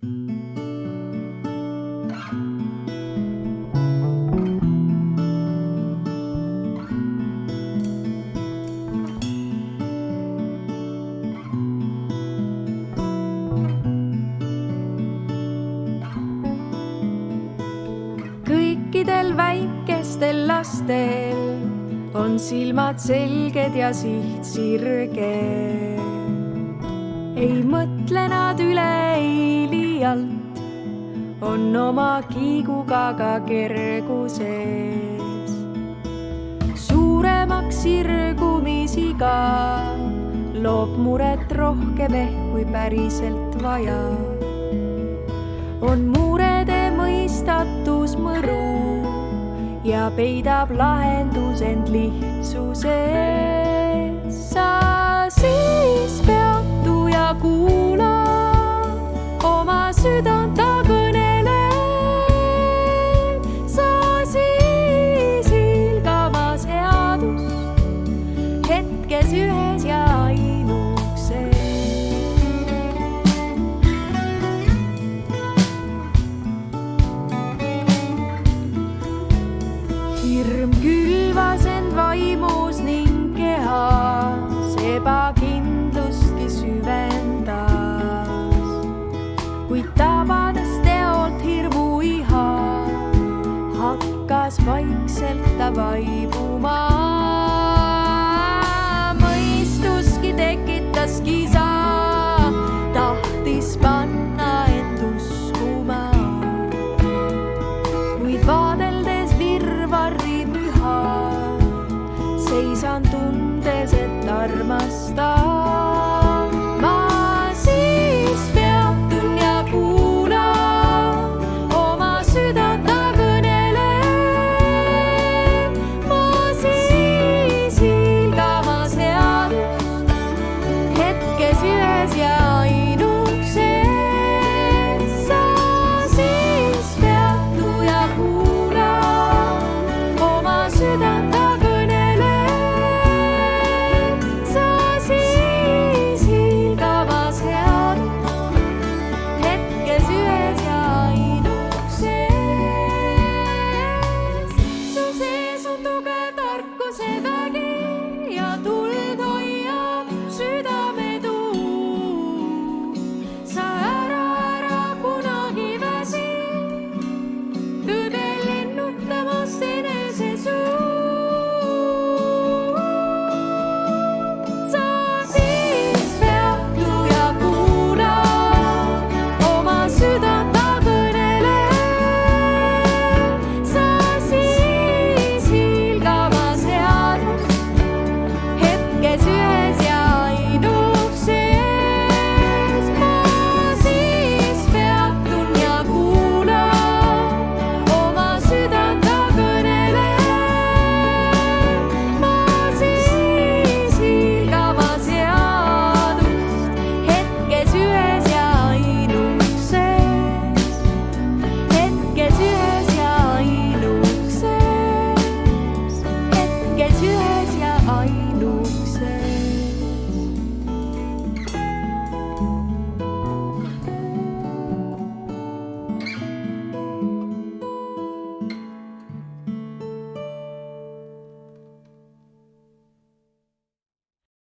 Kõikidel väikestel lastel on silmad selged ja siht sirge. Ei mõtle nad üle ei liialt, on oma kiiguga ka kerguses. Suuremaks sirgumisiga loob muret rohkem kui päriselt vaja. On murede mõistatus mõru ja peidab lahendus end lihtsuses. Sa siis peatu ja kuula oma südant ta kõneleb. Sa siis hilgama seadust hetkes ühes ja ainukses. Hirm külvas end vaimus ning kehas ebakindlustki süvendas, kuid tabades teolt hirmu iha, hakkas vaikselt ta vaibuma. Mõistuski tekitas kisa, tahtis panna end uskuma, kuid vaadeldes virvarri müha, seisan tundes, et armastab.